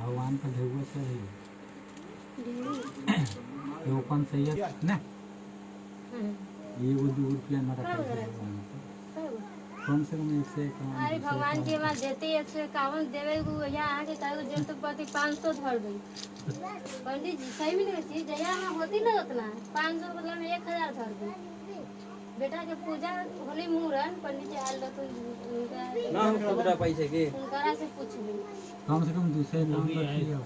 भगवान का ढेउआ से है ये ओपन सही है ना ये वो 2 रुपया ना रखा कम से कम 151। अरे भगवान के बाद देते 151 देवे को यहाँ आके कहो जे तो प्रति 500 धर गई पंडित जी सही भी नहीं चीज जया में होती ना उतना 500 मतलब 1000 धर गई बेटा के पूजा होली मुहूर्त पंडित जी आल तो ना हम खुदरा पैसे के उनकरा से पूछ ली कम से कम दूसरे नाम पर किया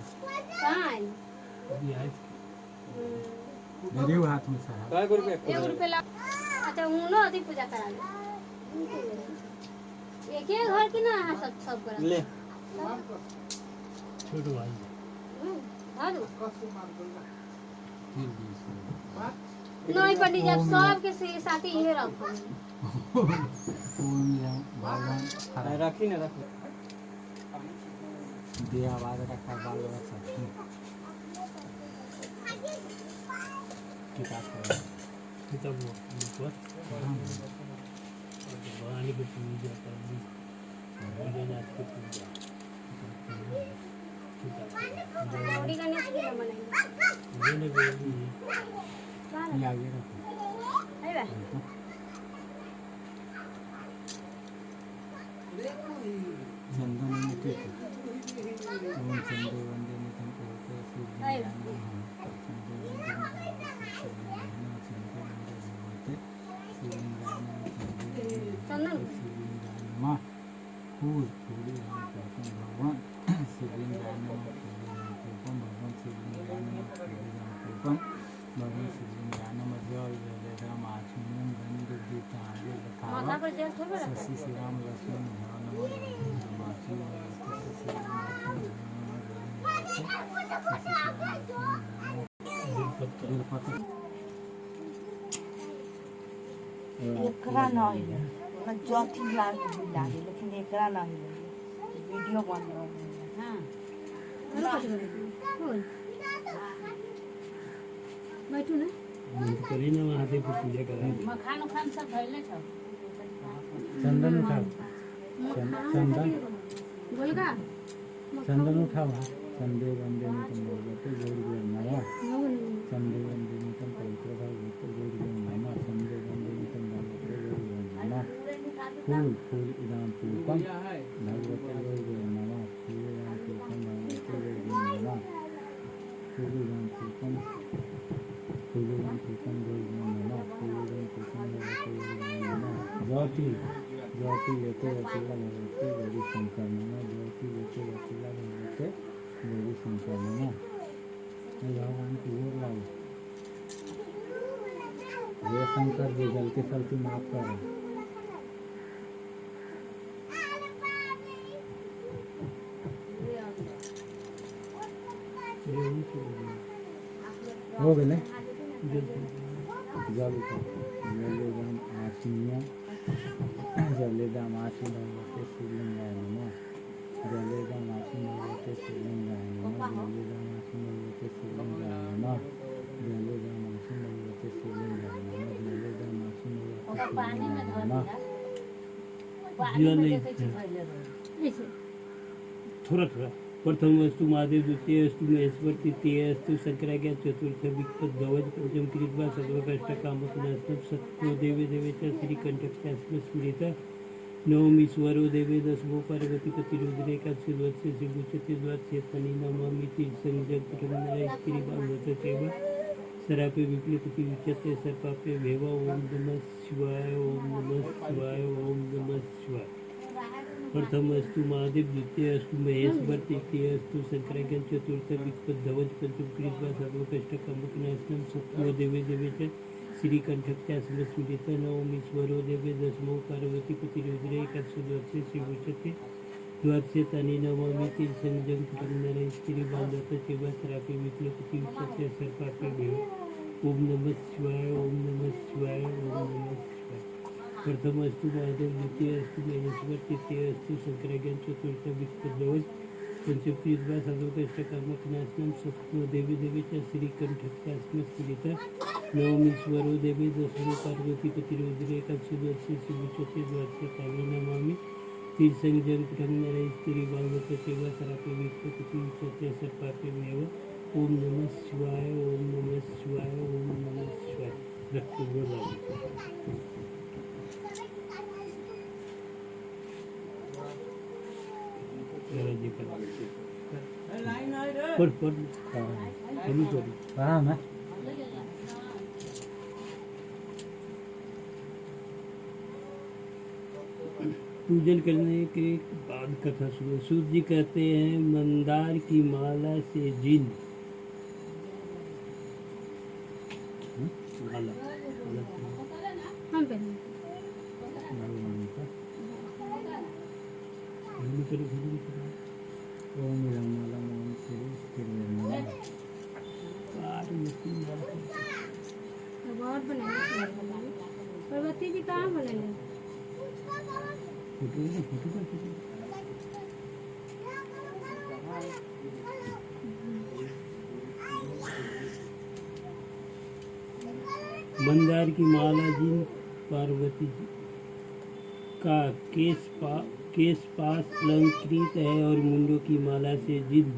कहां मेरे हाथ में सारा काय रुपया 1 रुपया अच्छा उनो अति पूजा करा ले एक ही घर की ना सब करा ले छोटू भाई हां नहीं पंडित जी सब के साथी ये रखो भगवान रखी ना रख दिया आवाज रखा बाल बच्चा किताब किताब वो भगवान की पूजा करनी भोलेनाथ की पूजा गौरी गणेश की बनाएंगे मैंने बोली ये आगे रखो अरे वाह चंदन में ठीक है ओम चंदे वंदे नितम करते शिव चंदन माँ फूल फूली भगवान शिवलिंगाय नमः भगवान शिवलिंगाय नमः भगवान शिवलिंगाय नमः जल जलेदाम आचमन गंध दीता आगे माथा पर जल थोड़ा रखो शशि श्री राम लक्ष्मण भगवान नमः एकरा नहीं है ना जोथी लागे लेकिन एकरा नहीं है वीडियो बन रहा है हां बैठू ना करी ना महादेव की पूजा करा मखान उखान सब भइले छ चंदन उठाओ चंदन गोलका चंदन उठाओ चंदे वंदे नितम भगवते गौरी नमः चंदे वंदे नितम पवित्र भगवते गौरी नमः चंदे वंदे नितम भगवते गौरी नमः फूल फूल इदाम पुष्पम भगवते गौरी नमः फूल इदाम पुष्पम भगवते गौरी नमः फूल इदाम पुष्पम गौरी नमः फूल इदाम पुष्पम भगवते गौरी नमः ज्योति ज्योति लेते वकीला भगवते गौरी शंकर नमः ज्योति लेते वकीला भगवते गौरी शंकर नमः भगवान की ओर लाओ ये शंकर जी गलती सलती माफ करो हो गए जल जलेदाम आसनिया जलेदाम आसन भगवते शिवलिंगाय नमः जलेदाम आसन भगवते शिवलिंगाय नमः जलेदाम आसन भगवते शिवलिंगाय नमः जलेदाम आसन भगवते शिवलिंगाय नमः जलेदाम आसन भगवते शिवलिंगाय नमः जीवन नहीं ऐसे थोड़ा थोड़ा प्रथम वस्तु महादेव द्वितीय वस्तु महेश्वर तृतीय वस्तु शंकराज्ञा चतुर्थ विकट ध्वज पंचम कृत्वा सर्वकष्ट कामकनाशनम सत्यो देवे देवे च श्रीकंठस्म स्मृत नवमीश्वरो देवे दशमो पार्वती पतिरुद्रे का शिवस्य शिवुच्यते द्वादशे तनि नमामि तीर्थंजगतरमणय स्त्रीभागवत सेवा सरापे विप्लपति उच्यते सर्पापे भेव ओम नमः शिवाय ओम नमः शिवाय ओम नमः शिवाय प्रथम अस्तु महादेव द्वितीय अस्तु महेश्वर तृतीय अस्तु शंकराज्ञा चतुर्थ विकट ध्वज पंचम कृत्वा सर्वकष्ट कामकनाशनम सत्यो देवे देवे च श्रीकंठस्म स्मृत नवमीश्वरो देवे दशमो पार्वती पतिरुद्रे एकादशे शिवुच्यते द्वादशे तनि नमामि तीर्थंजगतरमणय स्त्रीभागवत सेवा सरापे विप्लपति उच्यते सर्पापे भेव ओम नमः शिवाय ओम नमः शिवाय ओम नमः शिवाय प्रथम अस्तु महादेव द्वितीय अस्तु महेश्वर तृतीय अस्तु शंकराज्ञा चतुर्थ विकट ध्वज पंचम कृत्वा सर्वकष्ट कामकनाशनम सत्यो देवी देवी च श्रीकंठस्म स्मृत नवमीश्वरो देवी दशमो पार्वती पतिरुद्रे एकादशे शिवुच्यते द्वादशे तनि नमामि स्थिर संयम प्रज्ञा स्त्री भागवत सेवा सरापे विष्णु सत्य सर्पापे मेव। ओम नमः शिवाय, ओम नमः शिवाय, ओम नमः शिवाय। रक्त बोला हाँ ना पूजन करने के बाद कथा सुनो। सूर्य जी कहते हैं मंदार की माला से जिन माला हम पहले ओम रामाला मोहन श्री श्री बहुत बनाए पार्वती जी कहाँ बनाए? मंदार की माला जिन पार्वती जी का केश पास अलंकृत है और मुंडों की माला से जिन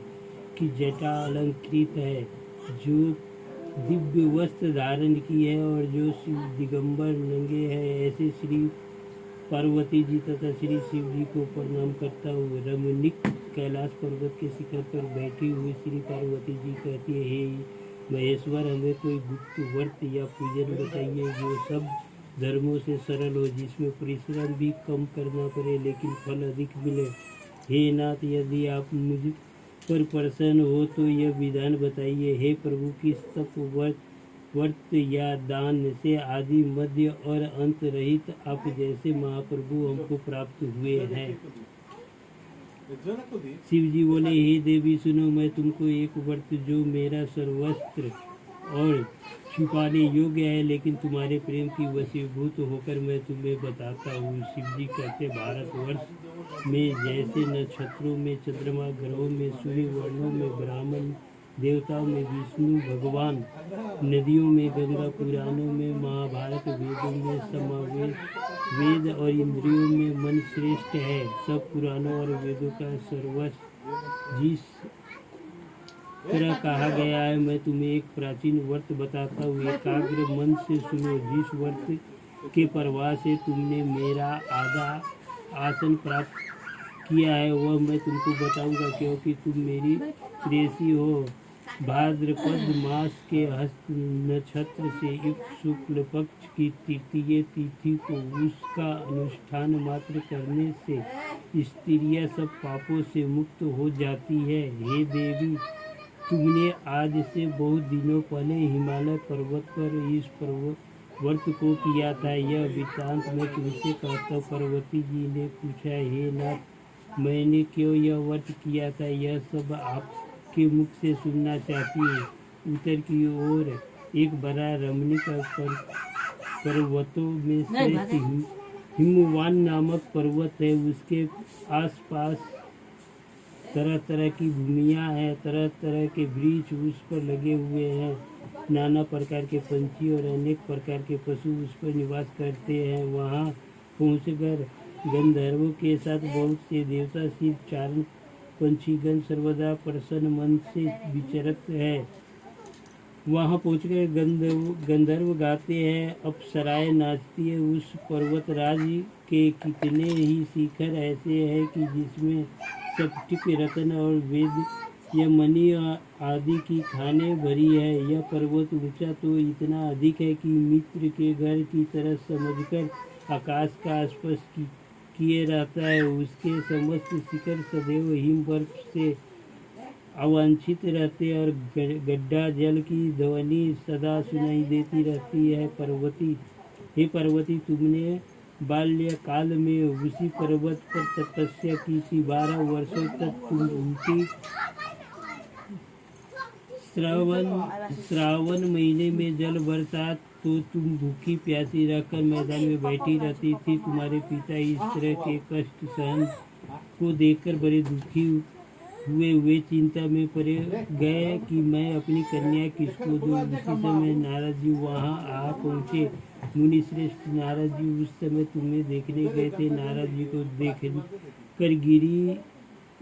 की जटा अलंकृत है, जो दिव्य वस्त्र धारण की है और जो शिव दिगंबर नंगे है, ऐसे श्री पार्वती जी तथा श्री शिव जी को प्रणाम करता हूँ। रमणीक कैलाश पर्वत के शिखर पर बैठी हुई श्री पार्वती जी कहती है, हे महेश्वर, हमें कोई गुप्त व्रत या पूजन बताइए जो सब धर्मों से सरल हो, जिसमें परिश्रम भी कम करना पड़े लेकिन फल अधिक मिले। हे नाथ, यदि आप मुझ पर प्रसन्न हो तो यह विधान बताइए। हे प्रभु, किस तप व्रत या दान से आदि मध्य और अंत रहित आप जैसे महाप्रभु हमको प्राप्त हुए हैं। शिव जी बोले, हे देवी सुनो, मैं तुमको एक व्रत जो मेरा सर्वस्त्र और छुपाने योग्य है लेकिन तुम्हारे प्रेम की वशीभूत होकर मैं तुम्हें बताता हूँ। शिव जी कहते, भारतवर्ष में जैसे नक्षत्रों में चंद्रमा, ग्रहों में सूर्य, वर्णों में ब्राह्मण, देवताओं में विष्णु भगवान, नदियों में गंगा, पुराणों में महाभारत, वेदों में समावेश, वेद और इंद्रियों में मन श्रेष्ठ है। सब पुराणों और वेदों का सर्वस्व जिस तरह कहा गया है, मैं तुम्हें एक प्राचीन व्रत बताता हूँ। एकाग्र मन से सुनो। जिस व्रत के प्रवाह से तुमने मेरा आधा आसन प्राप्त किया है वह मैं तुमको बताऊंगा, क्योंकि तुम मेरी प्रेयसी हो। भाद्रपद मास के हस्त नक्षत्र से युक्त शुक्ल पक्ष की तृतीय तिथि को उसका अनुष्ठान मात्र करने से स्त्रियां सब पापों से मुक्त हो जाती है। हे देवी, तुमने आज से बहुत दिनों पहले हिमालय पर्वत पर इस व्रत को किया था। यह वृत्तांत मैं तुमसे कहता हूँ। पार्वती जी ने पूछा, हे नाथ, मैंने क्यों यह व्रत किया था, यह सब आपके मुख से सुनना चाहती है। उत्तर की ओर एक बड़ा रमणीक पर्वतों में से हिमवान नामक पर्वत है। उसके आसपास तरह तरह की भूमियाँ हैं, तरह तरह के वृक्ष उस पर लगे हुए हैं। नाना प्रकार के पंछी और अनेक प्रकार के पशु उस पर निवास करते हैं। वहाँ पहुँचकर गंधर्वों के साथ बहुत से देवता शिव चारण पंछीगण सर्वदा प्रसन्न मन से विचरत है। वहाँ पहुँचकर गंधर्व गाते हैं, अप्सराएं नाचती है। उस पर्वतराज के कितने ही शिखर ऐसे हैं कि जिसमें स्फटिक रत्न और वेद यह मणि आदि की खाने भरी है। यह पर्वत ऊंचा तो इतना अधिक है कि मित्र के घर की तरह समझकर आकाश का स्पर्श किए रहता है। उसके समस्त शिखर सदैव हिम बर्फ से अवांछित रहते और गड्ढा जल की ध्वनि सदा सुनाई देती रहती है। हे पार्वती, तुमने बाल्यकाल में उसी पर्वत पर तपस्या की थी। 12 वर्षों तक तुम उनकी श्रावण महीने में जल बरसात तो तुम भूखी प्यासी रहकर मैदान में बैठी रहती थी। तुम्हारे पिता इस तरह के कष्ट सहन को देखकर बड़े दुखी हुए चिंता में पड़ गए कि मैं अपनी कन्या किसको दूँ। उसी समय नारद जी वहाँ आ पहुँचे। मुनि श्रेष्ठ नारद जी उस समय तुम्हें देखने गए थे। नारद जी को देख कर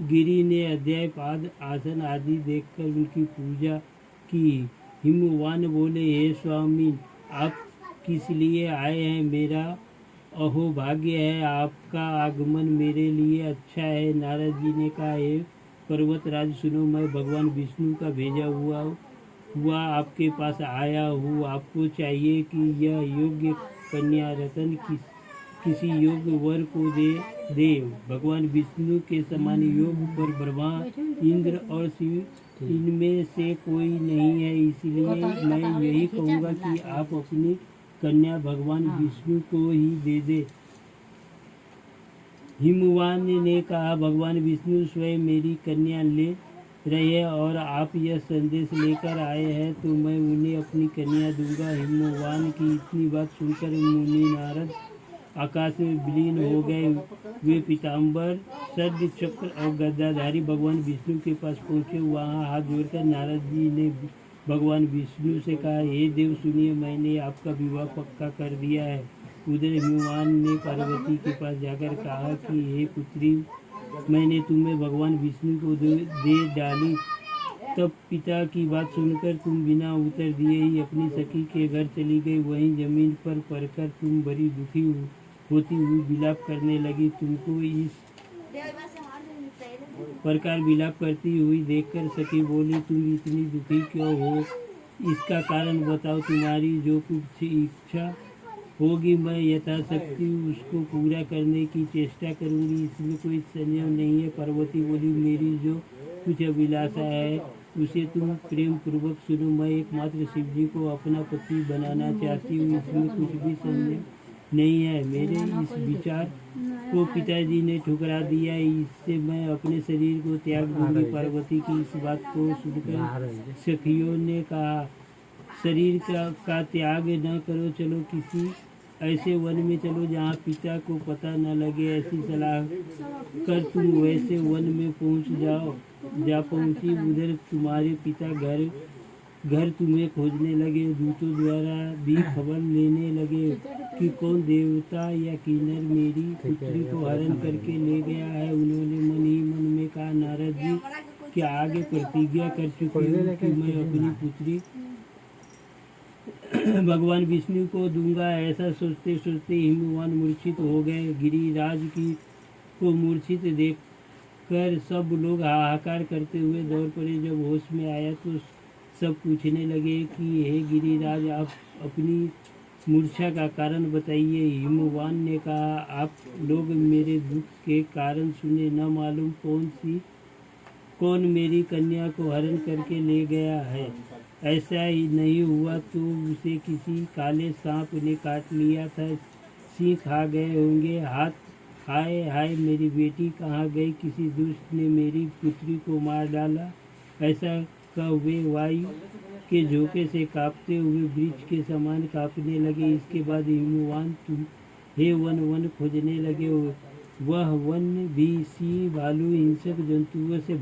गिरी ने अध्याय पाद आसन आदि देखकर उनकी पूजा की। हिमवान बोले, हे स्वामी, आप किस लिए आए हैं? मेरा अहो भाग्य है, आपका आगमन मेरे लिए अच्छा है। नारद जी ने कहा, हे पर्वतराज सुनो, मैं भगवान विष्णु का भेजा हुआ आपके पास आया हूँ। आपको चाहिए कि यह योग्य कन्या रतन किसी योग्य वर को दे। भगवान विष्णु के समान योग पर ब्रह्मा, इंद्र और शिव इनमें से कोई नहीं है। इसलिए मैं यही कहूँगा कि आप अपनी कन्या भगवान विष्णु को ही दे दे। हिमवान ने कहा, भगवान विष्णु स्वयं मेरी कन्या ले रहे और आप यह संदेश लेकर आए हैं तो मैं उन्हें अपनी कन्या दूंगा। हिमवान की इतनी बात सुनकर मुनि नारद आकाश में विलीन हो गए। वे पीताम्बर, शरद चक्र और गदाधारी भगवान विष्णु के पास पहुँचे। वहाँ हाथ जोड़कर नारद जी ने भगवान विष्णु से कहा, हे देव सुनिए, मैंने आपका विवाह पक्का कर दिया है। उधर हिमवान ने पार्वती के पास जाकर कहा कि हे पुत्री, मैंने तुम्हें भगवान विष्णु को दे डाली। तब पिता की बात सुनकर तुम बिना उत्तर दिए ही अपनी सखी के घर चली गई। वहीं जमीन पर पड़कर तुम बड़ी दुखी होती हुई विलाप करने लगी। तुमको इस प्रकार विलाप करती हुई देखकर सखी बोली, तुम इतनी दुखी क्यों हो? इसका कारण बताओ। तुम्हारी जो कुछ इच्छा होगी मैं यथाशक्ति उसको पूरा करने की चेष्टा करूंगी, इसमें कोई संदेह नहीं है। पार्वती बोली, मेरी जो कुछ अभिलाषा है उसे तुम प्रेम पूर्वक सुनो। मैं एकमात्र शिव जी को अपना पति बनाना चाहती हूँ, इसमें कुछ भी संदेह नहीं है। मेरे इस विचार को पिताजी ने ठुकरा दिया, इससे मैं अपने शरीर को त्याग दूंगी। पार्वती की इस बात को सुनकर सखियों ने कहा, शरीर का त्याग न करो, चलो किसी ऐसे वन में चलो जहाँ पिता को पता न लगे। ऐसी सलाह कर तुम वैसे वन में जा पहुँची। उधर तुम्हारे पिता घर तुम्हें खोजने लगे। दूतों द्वारा भी खबर लेने लगे कि कौन देवता या किन्नर मेरी पुत्री को हरण करके ले गया है। उन्होंने मन ही मन में कहा, नारद जी के आगे प्रतिज्ञा कर चुकी हूँ कि मैं अपनी पुत्री भगवान विष्णु को दूंगा। ऐसा सोचते सोचते हिमवान मूर्छित हो गए। गिरिराज को मूर्छित देखकर सब लोग हाहाकार करते हुए दौड़ पड़े। जब होश में आया तो सब पूछने लगे कि हे गिरिराज, आप अपनी मूर्छा का कारण बताइए। हिमवान ने कहा, आप लोग मेरे दुख के कारण सुने, न मालूम कौन मेरी कन्या को हरण करके ले गया है। ऐसा ही नहीं हुआ तो उसे किसी काले सांप ने काट लिया था, सिंह खा गए होंगे। हाय हाय, मेरी बेटी कहाँ गई? किसी दुष्ट ने मेरी पुत्री को मार डाला। ऐसा कह वे वायु के झोंके से कांपते हुए वृक्ष के समान कांपने लगे। इसके बाद हिमवान हे वन खोजने लगे। वह वन भी सिंह, भालू, हिंसक जंतुओं से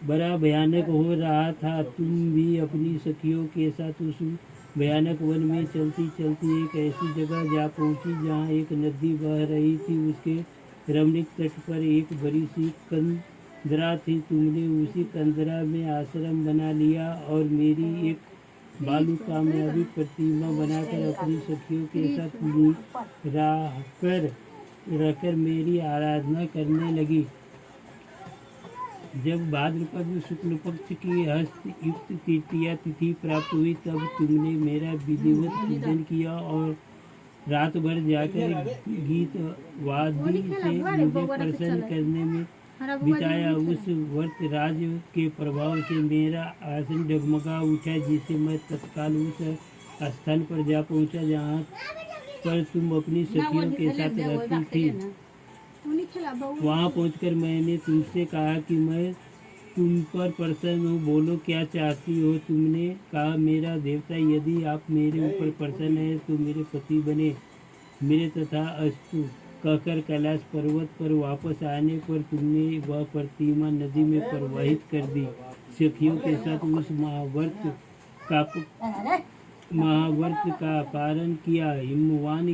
बड़ा भयानक हो रहा था। तुम भी अपनी सखियों के साथ उस भयानक वन में चलती चलती एक ऐसी जगह जा पहुंची जहाँ एक नदी बह रही थी। उसके रमणीक तट पर एक बड़ी सी कंदरा थी। तुमने उसी कंदरा में आश्रम बना लिया और मेरी एक बालू कामयाबी प्रतिमा बनाकर अपनी सखियों के साथ रहकर मेरी आराधना करने लगी। जब भाद्रपद शुक्ल पक्ष की हस्त युक्त तृतीया तिथि प्राप्त हुई तब तुमने मेरा विधिवत पूजन किया और रात भर जाकर गीत वाद्य से मुझे प्रसन्न करने में बिताया। उस व्रत राज के प्रभाव से मेरा आसन डगमगा उठा, जिससे मैं तत्काल उस स्थान पर जा पहुंचा जहाँ पर तुम अपनी सखियों के साथ रहती थी। वहाँ पहुंचकर मैंने तुमसे कहा कि मैं तुम पर प्रसन्न हूँ, बोलो क्या चाहती हो। तुमने कहा, मेरा देवता, यदि आप मेरे ऊपर प्रसन्न है तो मेरे पति बने। मेरे तथा अस्तु कहकर कैलाश पर्वत पर वापस आने पर तुमने वह प्रतिमा नदी में प्रवाहित कर दी। सखियों के साथ उस महाव्रत का पारण किया। हिमवान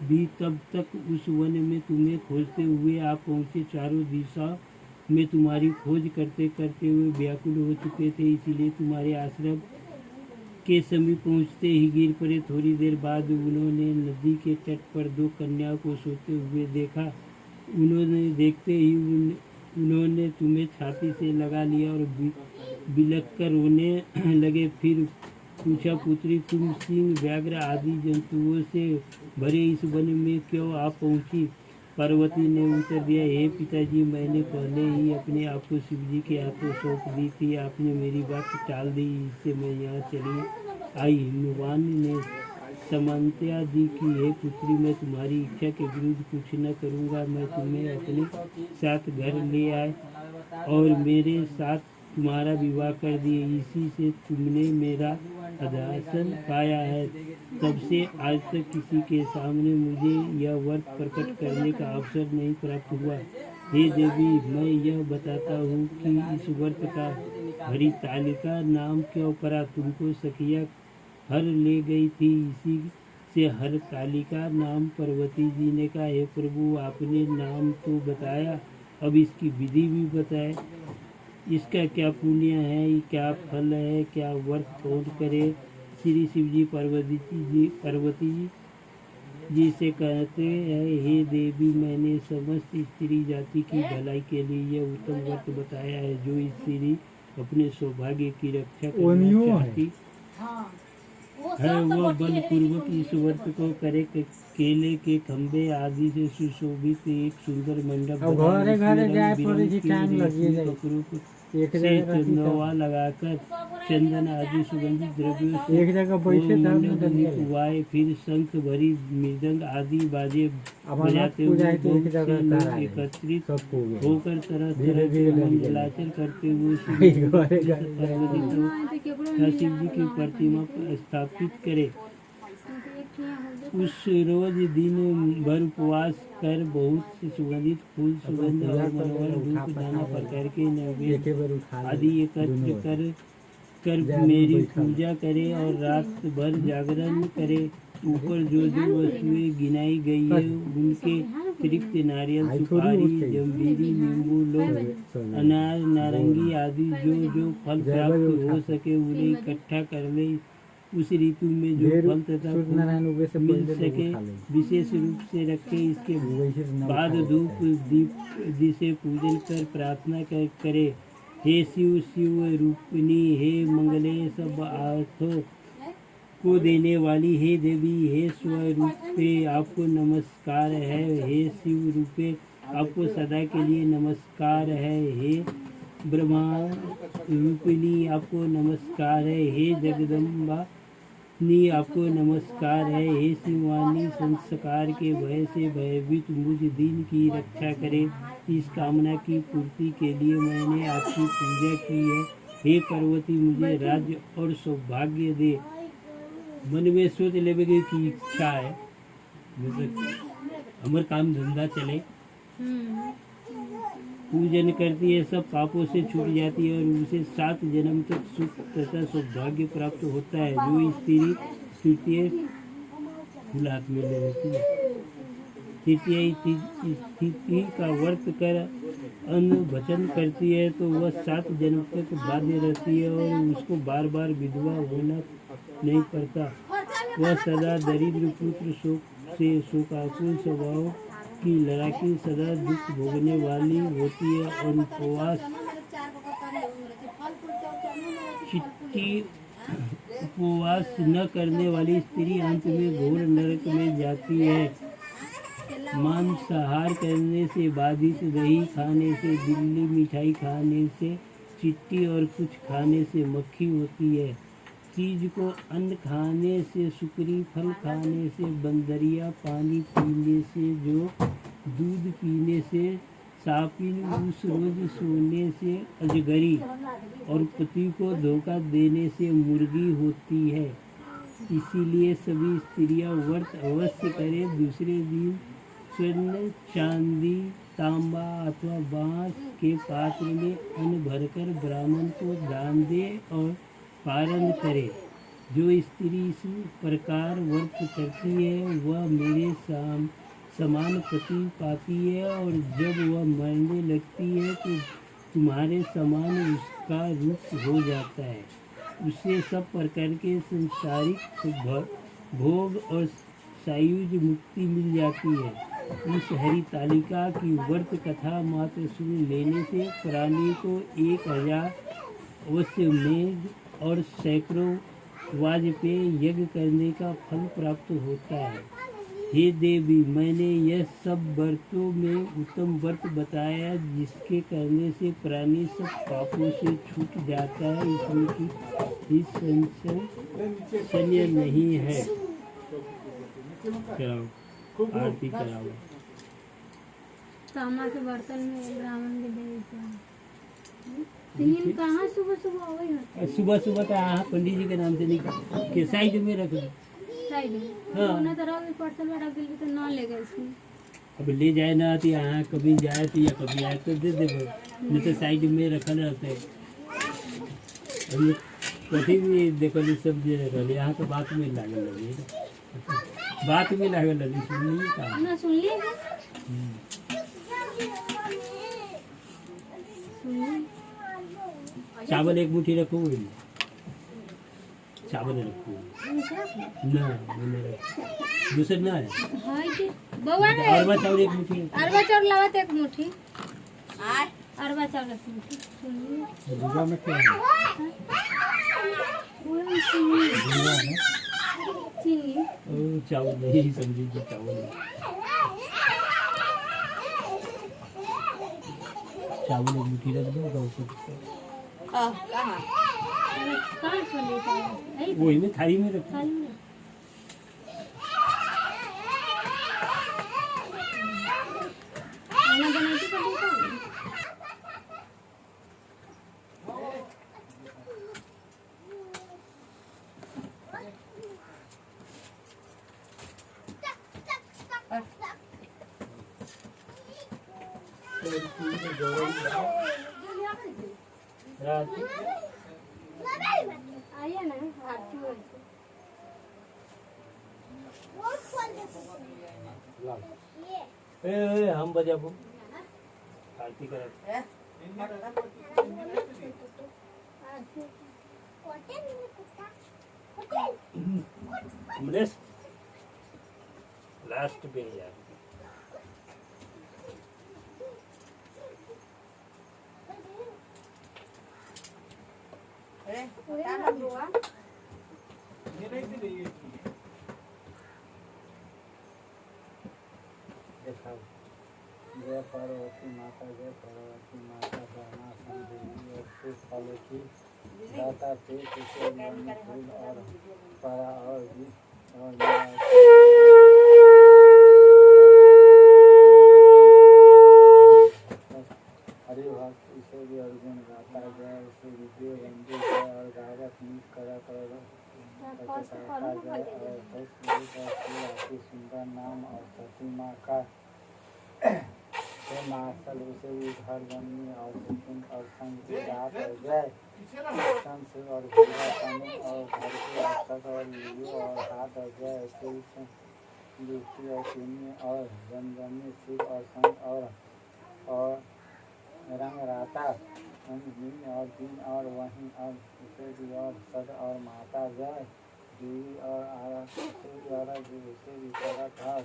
भी तब तक उस वन में तुम्हें खोजते हुए आप पहुँचे। चारों दिशा में तुम्हारी खोज करते करते हुए व्याकुल हो चुके थे, इसलिए तुम्हारे आश्रम के समीप पहुँचते ही गिर पड़े। थोड़ी देर बाद उन्होंने नदी के तट पर दो कन्याओं को सोते हुए देखा। उन्होंने देखते ही उन्होंने तुम्हें छाती से लगा लिया और बिलख कर रोने लगे। फिर पूछा, पुत्री, तुम सिंह, व्याघ्र आदि जंतुओं से भरे इस वन में क्यों आ पहुँची? पार्वती ने उत्तर दिया, हे पिताजी, मैंने पहले ही अपने आप को शिव जी के हाथों सौंप दी थी। आपने मेरी बात टाल दी, इससे मैं यहाँ चली आई। हिमवान ने समन्त्या दी कि हे पुत्री, मैं तुम्हारी इच्छा के विरुद्ध कुछ न करूँगा। मैं तुम्हें अपने साथ घर ले आए और मेरे साथ तुम्हारा विवाह कर दिए। इसी से तुमने मेरा आदर्शन पाया है। तब से आज तक किसी के सामने मुझे यह व्रत प्रकट करने का अवसर नहीं प्राप्त हुआ। हे देवी, मैं यह बताता हूँ कि इस व्रत का हरितालिका नाम क्यों पड़ा? तुमको सखिया हर ले गई थी, इसी से हरतालिका नाम पार्वती जी ने कहा। हे प्रभु, आपने नाम तो बताया, अब इसकी विधि भी बताए। इसका क्या पुण्य है, क्या फल है, क्या व्रत कौन करे? श्री शिव जी पार्वती जी से कहते हैं, हे देवी, मैंने समस्त स्त्री जाति की भलाई के लिए यह उत्तम व्रत बताया है। जो स्त्री अपने सौभाग्य की रक्षा करना चाहती है वह बलपूर्वक इस व्रत को करे। केले के खंभे आदि से सुशोभित एक सुंदर मंडप नवा लगाकर चंदन आदि सुगंधित द्रव्यों से फिर शंख भरी मृदंग आदि बाजे बजाते हुए लोग एकत्रित होकर तरह तरह के मंगलाचरण करते हुए शिव जी की प्रतिमा स्थापित करे। उस रोज दिन भर उपवास कर बहुत से सुगंधित फूल, सुगंध और मनोहर धूप, नाना प्रकार के नैवेद्य आदि एकत्र कर मेरी पूजा करे और रात भर जागरण करे। ऊपर जो वस्तुएं गिनाई गई है उनके अतिरिक्त नारियल, सुपारी, जम्बीरी, नींबू, लौंग, अनार, नारंगी आदि जो फल प्राप्त हो सके उन्हें इकट्ठा कर ले। उस ऋतु में जो फल तथा मिल सके विशेष रूप से रखे। इसके बाद धूप दीप से पूजन कर प्रार्थना करे, हे शिव, शिव रूपिणी, हे मंगले, सब आर्थों को देने वाली हे देवी, हे स्वरूपे आपको नमस्कार है। हे शिव रूपे आपको सदा के लिए नमस्कार है। हे ब्रह्मा रूपिणी आपको नमस्कार है। हे जगदम्बा नी आपको नमस्कार है। हे शिवानी, संस्कार के भय से भयभीत मुझ दीन की रक्षा करे। इस कामना की पूर्ति के लिए मैंने आपकी पूजा की है। हे पार्वती, मुझे राज्य और सौभाग्य दे। मन में सोच लेवे की इच्छा है, हमारे काम धंधा चले। पूजन करती है, सब पापों से छूट जाती है और उसे 7 जन्म तक सुख तथा सौभाग्य प्राप्त होता है। जो स्त्री तृतीय फूल हाथ में ले लेती है, तृतीय तिथि का व्रत कर अन्न भजन करती है तो वह 7 जन्म तक बाध्य रहती है और उसको बार बार विधवा होना नहीं पड़ता। वह सदा दरिद्र पुत्र शोक से शोकाकुल स्वभाव की लड़ाकी सदा दुख भोगने वाली होती है और उपवास न करने वाली स्त्री अंत में घोर नरक में जाती है। मांसाहार करने से बाधित, दही खाने से, दिल्ली मिठाई खाने से चिट्टी और कुछ खाने से मक्खी होती है। चीज को अन्न खाने से, सुकरी फल खाने से, बंदरिया पानी पीने से, जो दूध पीने से, सापिन उस रोज सोने से, अजगरी और पति को धोखा देने से मुर्गी होती है। इसीलिए सभी स्त्रियां व्रत अवश्य करें। दूसरे दिन स्वर्ण, चांदी, तांबा अथवा बांस के पात्र में अन्न भरकर ब्राह्मण को दान दे और पारण करे। जो स्त्री इस प्रकार व्रत करती है वह मेरे समान पति पाती है, और जब वह मरने लगती है तो तुम्हारे समान उसका रूप हो जाता है। उससे सब प्रकार के संसारिक भोग और सायुज मुक्ति मिल जाती है। इस हरि तालिका की व्रत कथा मात्र सुन लेने से प्राणी को 1000 अश्वमेध और सैकड़ों वाजपेय यज्ञ करने का फल प्राप्त होता है। हे देवी, मैंने यह सब व्रतों में उत्तम व्रत बताया जिसके करने से प्राणी सब पापों से छूट जाता है, इसमें कि संशय नहीं है। कराओ, आरती कराओ। तांबा के बर्तन में ब्राह्मण के देवे के तीन कहाँ सुबह सुबह हो गई सुबह सुबह तो यहाँ पंडित जी के नाम से नहीं के साइड में रख दो। साइड में हाँ। उन्हें तरह भी पर्सन में रख दिल तो ना ले गए इसमें। अब ले जाए ना तो यहाँ कभी जाए तो या कभी आए तो दे देबो, नहीं तो साइड में रखल रहता है। अभी कभी भी देखो सब दे रखल, यहाँ तो बात में लागल लगी, बात में लागल लगी, सुनिए का ना सुन लिए चावल एक मुट्ठी रखो, चावल रखो ना, मैंने रखो दूसरा ना है। हाय जी बउआ ने अरवा चावल एक मुट्ठी, अरवा चावल लावत एक मुट्ठी, अरवा चावल एक मुट्ठी। सुनिए दूसरा में क्या है? पूरा सुनिए दूसरा में चीनी ओ चावल नहीं समझी जो चावल चावल एक मुट्ठी रख दो गाँव को। कहाँ से लेता है वही में थाली में रखो। थाली में खाना बनाती तो देता है। आइए ना आरती हो हम बजाबो आरती करा अमरेश लास्ट पे यार जय पार्वती माता, जय पार्वती माता, गाना संदेवी और फूल फल की दाता थे, किशोर मणि फूल और परा और भी और हरि भक्त इसे भी अर्जुन गाता, जय उसे विद्य बंदे जय और गावत नीत करा कर जय और अति सुंदर नाम और सती माँ का मार्शल उसे भी घर बनने और सिंह और संग की रात और जय संस और भूरा पानी और घर के रक्षक और लियो और हाथ और जय ऐसे दूसरी और चीनी और जनजनी शिव और संग और रंग राता दिन और दिन और वहीं और उसे भी और सद और माता जय देवी और आरा उसे भी करत और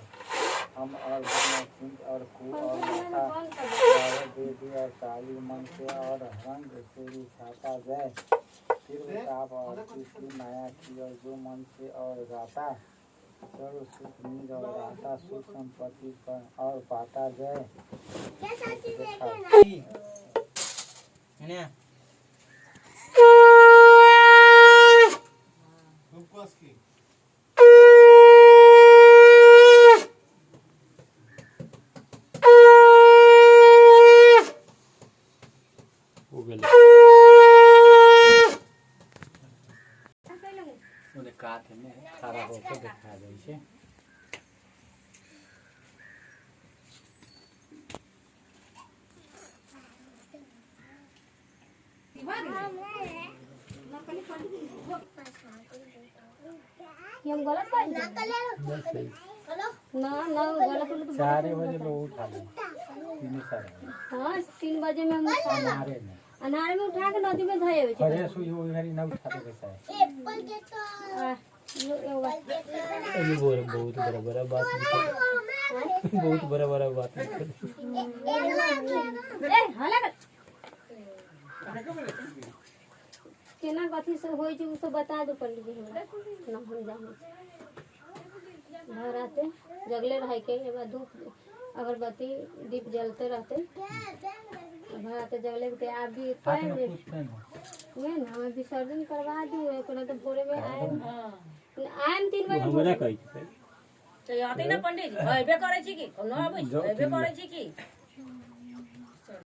हम और सिंह और कू और माता और देवी और काली मन से और रंग से भी छाता जय फिर आप और किसकी माया की और जो मन से और गाता सर्व सुख नींद और राता सुख संपत्ति पर और पाता जय। खड़ा होकर देखा जाए ये हम गलत बात ना ना गलत बोले तो 4 बजे लोग उठा ले 3 साढ़े हाँ 3 बजे में हम उठा अनारे में अनार में उठा के नदी में धोए हुए अरे सुई वो घरी ना उठा दे कैसा है अभी बहुत बड़ा बड़ा बात बहुत बड़ा बड़ा बात केना कथी से होई छै उ तो बता दो पंडित जी हमरा ना हम जाने घर आते जगले रह के एबा धूप अगरबत्ती दीप जलते रहते घर आते जगले के आप भी टाइम में ना विसर्जन करवा दी ओकरा तो भोरे में आए 3 बजे हमरा कहै छै तो आते ना पंडित जी अबे करे छी की कोनो आबै छी अबे करे छी की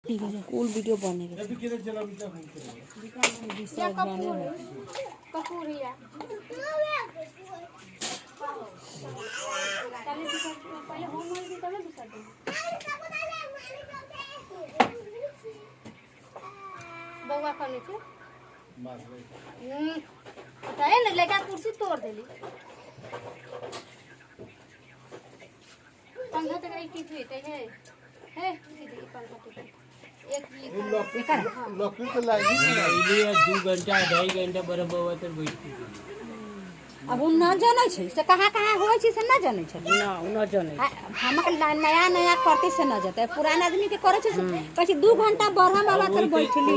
ठीक है कूल वीडियो बनेगा या कपूर या पहले होम वर्क भी तब विसर्जन बउआ करने थे बताए ना लगा कुर्सी तोड़ देली पंखा तक एक टिप हुई है पंखा टिप एक लकड़ी तो लागी लिए 2 घंटा 2.5 घंटा बराबर तर बैठती अब उ न जानै छै से कहाँ होय छै से न जानै छै ना जाने हमक नया नया करते से न जाते पुराना आदमी के करे छै कहै छै 2 घंटा बरहम वाला कर बैठली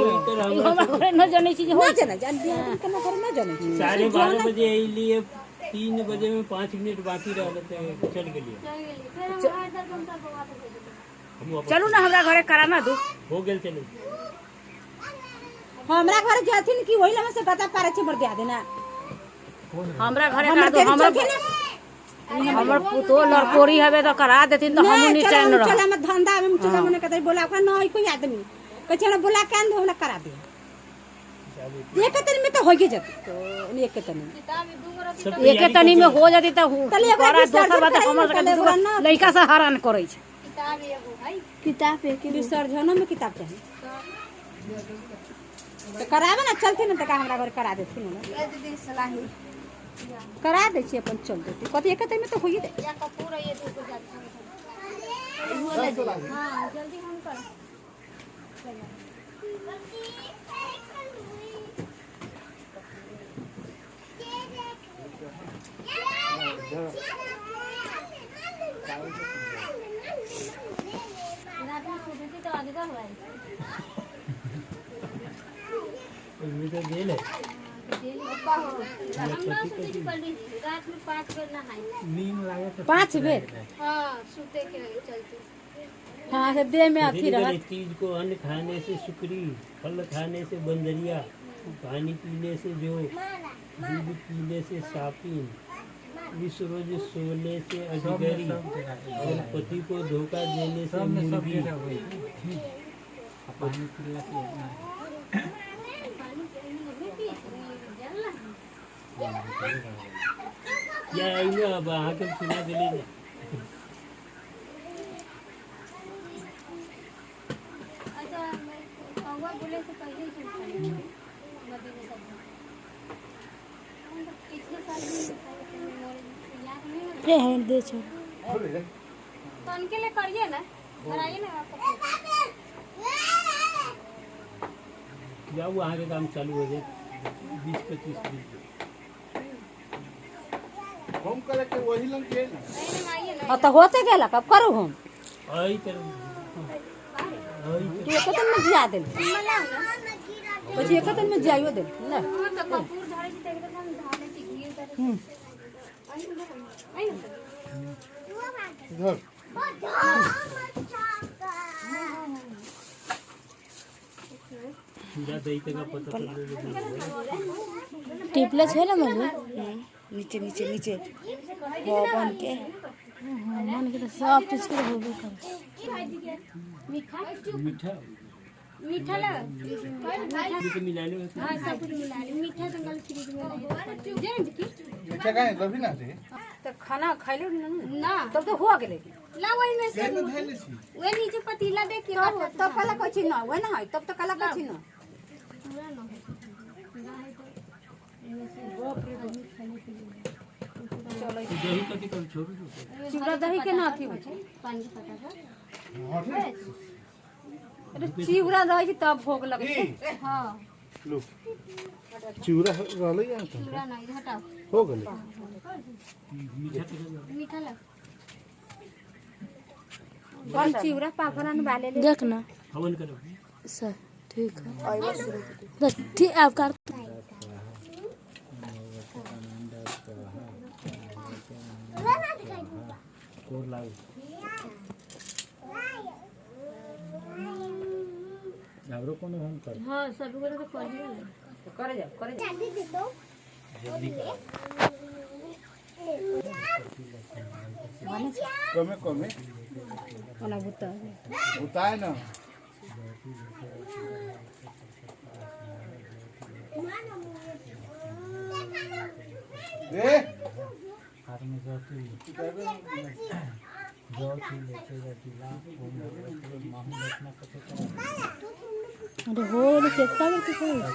हमरा ना जाने छी न जानै के न करे न जानै छै 12:30 बजे लिए 3 बजे में 5 मिनट बाकी रहल त चल गेलिए फिर हम 8-10 घंटा बउआ के भेज देली चलू ना हमरा घरे कराना दू हो गेल चलो हमरा घर जाथिन कि ओइला में से बता पारे छै मर दिया देना हमरा घरे करा दो हमर पुतो लड़कोरी हवे तो करा देथिन तो हम नीचे न रह चला में धंधा में चला मने कहते बोला का न कोई आदमी कहै छै बोला कान दो हमरा करा दे एक तनी में तो होई जत तो एक तनी किताब दूंगा एके तनी में हो जाती तो तले एकरा बड़ा दोसर बात हमर के लइका से हैरान करै छै किताब एगो है किताब के विसर्जन में किताब चाहिए तो करावे ना चलते ना तका हमरा घर करा देथिन ना ये दीदी सलाही करा दे छी अपन चल देती कथि एक तनी में तो होई दे या कपूर ये धूप जाते हां जल्दी हम कर रात में सोती तो आगे का हुआ है अभी तो गेल है हम ना सोते कि पंडित जी रात में 5 बेर नहाई नींद लागे तो 5 बेर हां सोते के चलते हां से देह में अथी धीरे-धीरे रहत इस चीज को अन्न खाने से शुक्री फल खाने से बंदरिया पानी पीने से जो दूध पीने से सापिन विष रोज सोने से अजगरी और पति को धोखा देने से मुर्गी पानी पिला के या आइए अब आके सुना दिले ना अच्छा कौवा बोले से पहले ही सुन नदी में सब पिछले साल भी याद नहीं ए हम दे छ तो उनके लिए करिए ना कराइए ना आपको जाओ वहाँ के काम चालू हो जाए 20-25 दिन हम करे के वही लंग के नहीं आइए ना तो होते गेला कब करू हम आई तर तू एक दिन में जिया दे मला ना પછી એક दिन में जियायो दे ले हाँ तो कपूर धारे से तेरे को हम धारे से घी उतारे आई घर पूरा दही का पता टिपले छै ना मम्मी नीचे नीचे नीचे बन के मन के तो सब चीज के होबे करे मीठा मीठा मीठा लगा तो मिला लो हाँ सब कुछ मिला ली मीठा तो कल फ्रिज में रहे जान दीदी मीठा काहे लभी ना दे तो खाना खाइलो ना तब तो हुआ गेले ला वही में से तो धैले छी वे नीचे पतीला दे के तब कला कछि ना वे ना है तब तो कला कछि ना दही कथी कर छोड़ू जो चिवड़ा दही के ना थी पानी के पता अरे चिवड़ा रही तब भोग लगे था हां लो चिवड़ा रहले या तो पूरा नहीं हटाओ हो गेले मीठा लग कौन चिवड़ा पापड़न वाले ले देख ना हवन करो सर ठीक है ठीक आप कर और लाओ आवरो कोनो हम कर हां सब को तो कर दिया करे जा जल्दी करो कमे कमे ओना बुता उताय ना ए हाथ में जाती लेके जाती ला वो माहौल देखना पड़ता अरे हो रे कितना